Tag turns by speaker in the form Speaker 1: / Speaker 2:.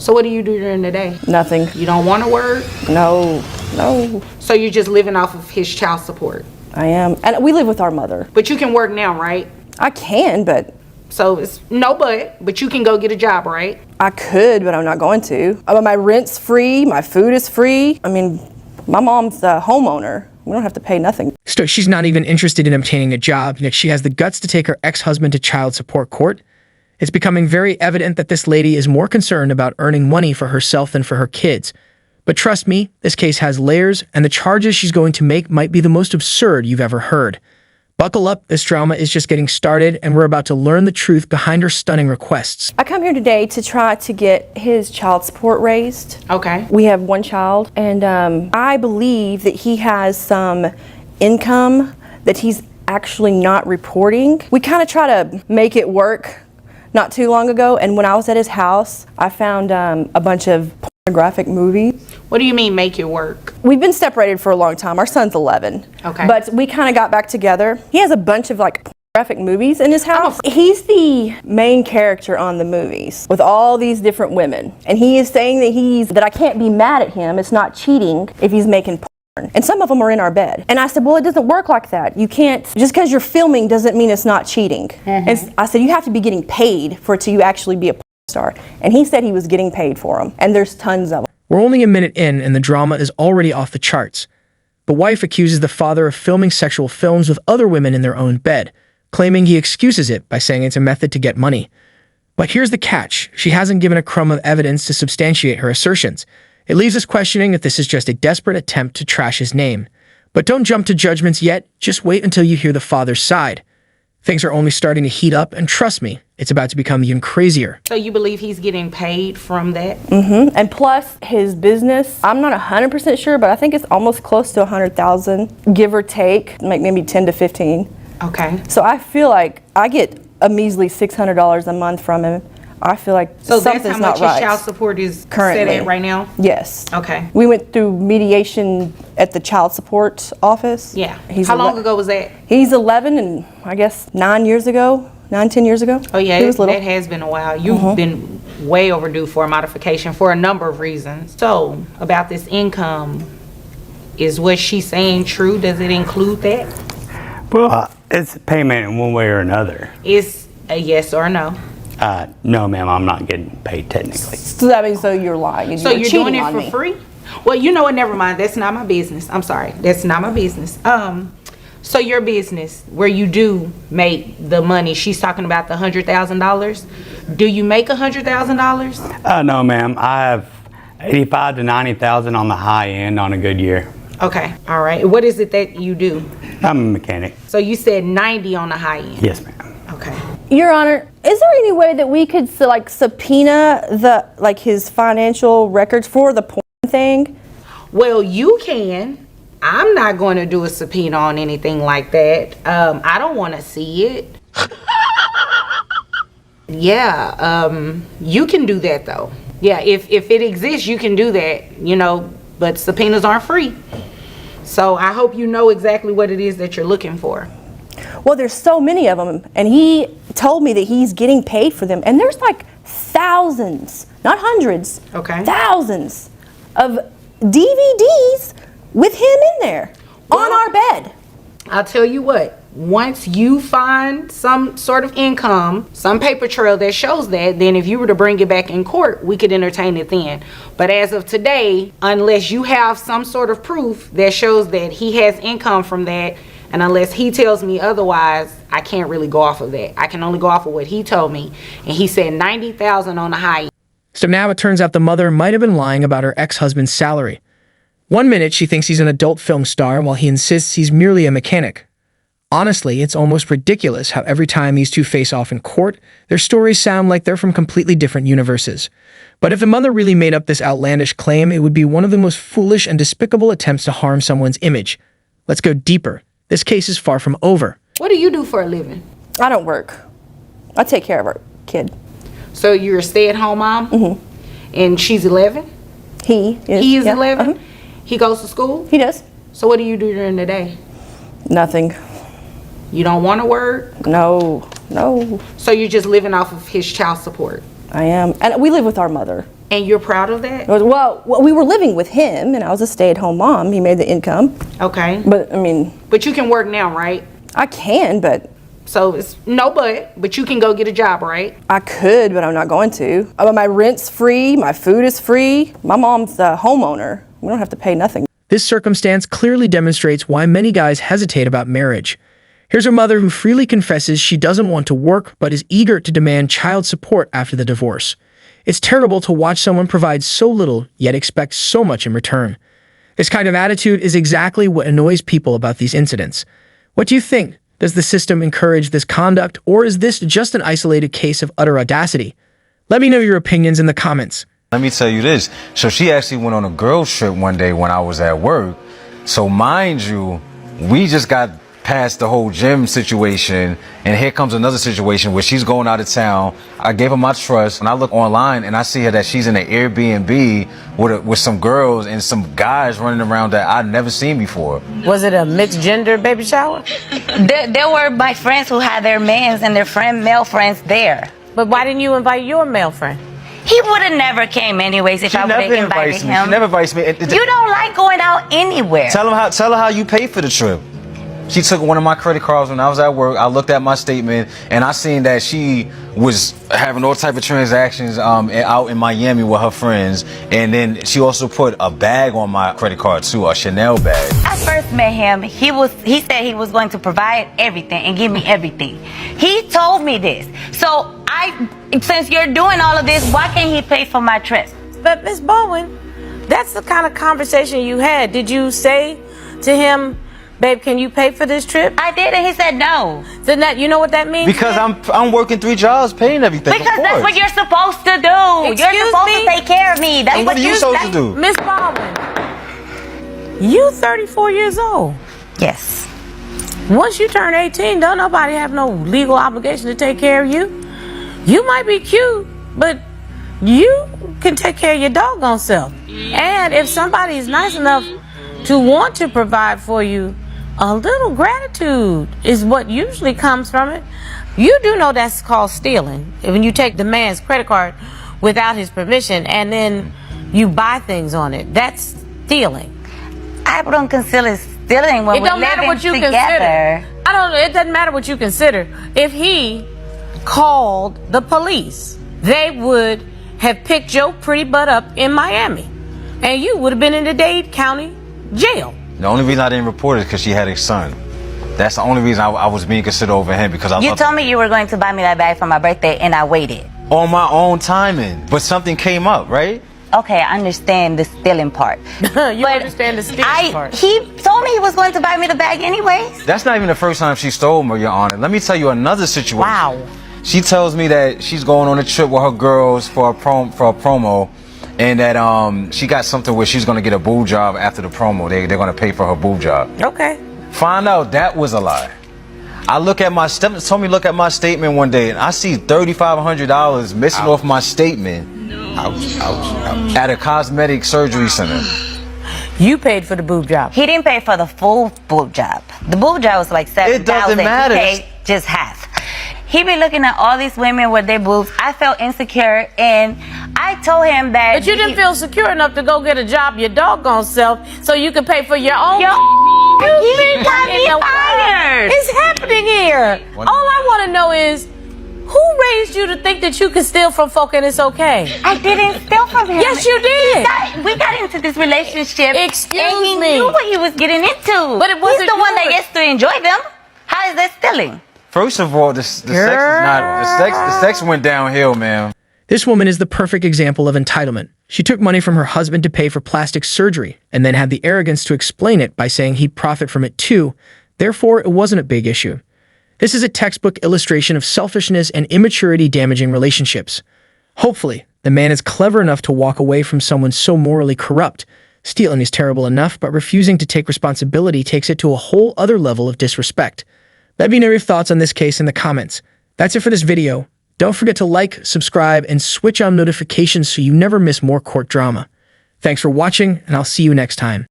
Speaker 1: So what do you do during the day?
Speaker 2: Nothing.
Speaker 1: You don't want to work?
Speaker 2: No.
Speaker 1: So you're just living off of his child support?
Speaker 2: I am. And we live with our mother.
Speaker 1: But you can work now, right?
Speaker 2: I can, but...
Speaker 1: So it's no but you can go get a job, right?
Speaker 2: I could, but I'm not going to. My rent's free, my food is free. I mean, my mom's the homeowner. We don't have to pay nothing.
Speaker 3: So she's not even interested in obtaining a job, yet she has the guts to take her ex-husband to child support court. It's becoming very evident that this lady is more concerned about earning money for herself than for her kids. But trust me, this case has layers, and the charges she's going to make might be the most absurd you've ever heard. Buckle up, this drama is just getting started, and we're about to learn the truth behind her stunning requests.
Speaker 2: I come here today to try to get his child support raised.
Speaker 1: Okay.
Speaker 2: We have one child, and I believe that he has some income that he's actually not reporting. We kind of try to make it work not too long ago, and when I was at his house, I found a bunch of pornographic movies.
Speaker 1: What do you mean make it work?
Speaker 2: We've been separated for a long time. Our son's 11.
Speaker 1: Okay.
Speaker 2: But we kind of got back together. He has a bunch of like pornographic movies in his house. He's the main character on the movies with all these different women. And he is saying that I can't be mad at him. It's not cheating if he's making porn. And some of them are in our bed. And I said, well, it doesn't work like that. You can't, just because you're filming doesn't mean it's not cheating. And I said, you have to be getting paid for it to actually be a porn star. And he said he was getting paid for them. And there's tons of them.
Speaker 3: We're only a minute in, and the drama is already off the charts. The wife accuses the father of filming sexual films with other women in their own bed, claiming he excuses it by saying it's a method to get money. But here's the catch. She hasn't given a crumb of evidence to substantiate her assertions. It leaves us questioning if this is just a desperate attempt to trash his name. But don't jump to judgments yet. Just wait until you hear the father's side. Things are only starting to heat up, and trust me, it's about to become even crazier.
Speaker 1: So you believe he's getting paid from that?
Speaker 2: And plus his business, I'm not 100% sure, but I think it's almost close to 100,000, give or take, like maybe 10 to 15.
Speaker 1: Okay.
Speaker 2: So I feel like I get a measly $600 a month from him. I feel like
Speaker 1: so
Speaker 2: something's
Speaker 1: that's how
Speaker 2: not
Speaker 1: much
Speaker 2: right.
Speaker 1: his child support is
Speaker 2: Currently.
Speaker 1: set at right now?
Speaker 2: Yes.
Speaker 1: Okay.
Speaker 2: We went through mediation at the child support office.
Speaker 1: Yeah. How long ago was that?
Speaker 2: He's 11, and I guess 10 years ago. Oh yeah,
Speaker 1: he was little. That has been a while. You've been way overdue for a modification for a number of reasons. So about this income, is what she's saying true? Does it include that?
Speaker 4: Well, it's payment in one way or another.
Speaker 1: It's a yes or no?
Speaker 4: No, ma'am, I'm not getting paid technically.
Speaker 2: So that means you're lying.
Speaker 1: So you're doing it for free? Well, you know what? Never mind. That's not my business. I'm sorry. That's not my business. So your business, where you do make the money, she's talking about the $100,000. Do you make $100,000?
Speaker 4: No, ma'am. I have 85 to 90,000 on the high end on a good year.
Speaker 1: Okay. All right. What is it that you do?
Speaker 4: I'm a mechanic.
Speaker 1: So you said 90 on the high end?
Speaker 4: Yes, ma'am.
Speaker 1: Okay.
Speaker 2: Your Honor, is there any way that we could subpoena his financial records for the porn thing?
Speaker 1: Well, you can. I'm not going to do a subpoena on anything like that. I don't want to see it. Yeah, you can do that though. Yeah, if it exists, you can do that, but subpoenas aren't free. So I hope you know exactly what it is that you're looking for.
Speaker 2: Well, there's so many of them, and he told me that he's getting paid for them, and there's like thousands, not hundreds, thousands of DVDs with him in there on our bed.
Speaker 1: I'll tell you what, once you find some sort of income, some paper trail that shows that, then if you were to bring it back in court, we could entertain it then. But as of today, unless you have some sort of proof that shows that he has income from that, and unless he tells me otherwise, I can't really go off of that. I can only go off of what he told me. And he said 90,000 on the high end.
Speaker 3: So now it turns out the mother might have been lying about her ex-husband's salary. One minute she thinks he's an adult film star while he insists he's merely a mechanic. Honestly, it's almost ridiculous how every time these two face off in court, their stories sound like they're from completely different universes. But if the mother really made up this outlandish claim, it would be one of the most foolish and despicable attempts to harm someone's image. Let's go deeper. This case is far from over.
Speaker 1: What do you do for a living?
Speaker 2: I don't work. I take care of our kid.
Speaker 1: So you're a stay-at-home mom? And she's 11?
Speaker 2: He is.
Speaker 1: He is 11? He goes to school?
Speaker 2: He does.
Speaker 1: So what do you do during the day?
Speaker 2: Nothing.
Speaker 1: You don't want to work?
Speaker 2: No.
Speaker 1: So you're just living off of his child support?
Speaker 2: I am. And we live with our mother.
Speaker 1: And you're proud of that?
Speaker 2: Well, we were living with him, and I was a stay-at-home mom. He made the income.
Speaker 1: Okay.
Speaker 2: But, I mean...
Speaker 1: But you can work now, right?
Speaker 2: I can, but...
Speaker 1: So it's no but you can go get a job, right?
Speaker 2: I could, but I'm not going to. My rent's free, my food is free. My mom's the homeowner. We don't have to pay nothing.
Speaker 3: This circumstance clearly demonstrates why many guys hesitate about marriage. Here's a mother who freely confesses she doesn't want to work but is eager to demand child support after the divorce. It's terrible to watch someone provide so little yet expect so much in return. This kind of attitude is exactly what annoys people about these incidents. What do you think? Does the system encourage this conduct, or is this just an isolated case of utter audacity? Let me know your opinions in the comments.
Speaker 5: Let me tell you this. So she actually went on a girls trip one day when I was at work. So mind you, we just got past the whole gym situation, and here comes another situation where she's going out of town. I gave her my trust, and I look online and I see her that she's in an Airbnb with some girls and some guys running around that I'd never seen before.
Speaker 6: Was it a mixed gender baby shower?
Speaker 7: There were my friends who had their mans and their male friends there.
Speaker 6: But why didn't you invite your male friend?
Speaker 7: He would have never came anyways if I would have invited him.
Speaker 5: She never invites me.
Speaker 7: You don't like going out anywhere.
Speaker 5: Tell her how you paid for the trip. She took one of my credit cards when I was at work. I looked at my statement and I seen that she was having all type of transactions out in Miami with her friends. And then she also put a bag on my credit card too, a Chanel bag.
Speaker 7: I first met him. He said he was going to provide everything and give me everything. He told me this. So since you're doing all of this, why can't he pay for my trip?
Speaker 6: But Miss Bowen, that's the kind of conversation you had. Did you say to him, babe, can you pay for this trip?
Speaker 7: I did, and he said no.
Speaker 6: Then you know what that means?
Speaker 5: Because I'm working 3 jobs, paying everything.
Speaker 7: Because that's what you're supposed to do. You're supposed to take care of me. That's
Speaker 5: and what are you supposed to do?
Speaker 6: Miss Baldwin, you 34 years old.
Speaker 7: Yes.
Speaker 6: Once you turn 18, don't nobody have no legal obligation to take care of you. You might be cute, but you can take care of your doggone self. And if somebody is nice enough to want to provide for you, a little gratitude is what usually comes from it. You do know that's called stealing. When you take the man's credit card without his permission and then you buy things on it, that's stealing.
Speaker 7: I don't consider stealing when we're living together.
Speaker 6: It doesn't matter what you consider. If he called the police, they would have picked your pretty butt up in Miami, and you would have been in the Dade County jail.
Speaker 5: The only reason I didn't report it is because she had a son. That's the only reason I was being considered over him, because
Speaker 7: You told me you were going to buy me that bag for my birthday, and I waited.
Speaker 5: On my own timing. But something came up, right?
Speaker 7: Okay, I understand the stealing part.
Speaker 6: You understand the stealing part.
Speaker 7: He told me he was going to buy me the bag anyways.
Speaker 5: That's not even the first time she stole me, Your Honor. Let me tell you another situation.
Speaker 6: Wow.
Speaker 5: She tells me that she's going on a trip with her girls for a promo, and that she got something where she's going to get a boob job after the promo. They're going to pay for her boob job.
Speaker 6: Okay.
Speaker 5: Find out that was a lie. I look at my told me look at my statement one day, and I see $3,500 missing off my statement. At a cosmetic surgery center.
Speaker 6: You paid for the boob job.
Speaker 7: He didn't pay for the full boob job. The boob job was like $7,000.
Speaker 5: It doesn't matter.
Speaker 7: He paid just half. He be looking at all these women with their boobs. I felt insecure, and I told him that.
Speaker 6: But you didn't feel secure enough to go get a job your doggone self so you could pay for your own.
Speaker 7: He got me fired.
Speaker 6: It's happening here. All I want to know is, who raised you to think that you could steal from folk and it's okay?
Speaker 7: I didn't steal from him.
Speaker 6: Yes, you did.
Speaker 7: We got into this relationship.
Speaker 6: Excuse
Speaker 7: and he
Speaker 6: me.
Speaker 7: knew what he was getting into.
Speaker 6: But it wasn't
Speaker 7: He's the one that
Speaker 6: yours.
Speaker 7: gets to enjoy them. How is that stealing?
Speaker 5: First of all, the sex is not the sex went downhill, man.
Speaker 3: This woman is the perfect example of entitlement. She took money from her husband to pay for plastic surgery and then had the arrogance to explain it by saying he'd profit from it too. Therefore, it wasn't a big issue. This is a textbook illustration of selfishness and immaturity damaging relationships. Hopefully, the man is clever enough to walk away from someone so morally corrupt. Stealing is terrible enough, but refusing to take responsibility takes it to a whole other level of disrespect. Let me know your thoughts on this case in the comments. That's it for this video. Don't forget to like, subscribe, and switch on notifications so you never miss more court drama. Thanks for watching, and I'll see you next time.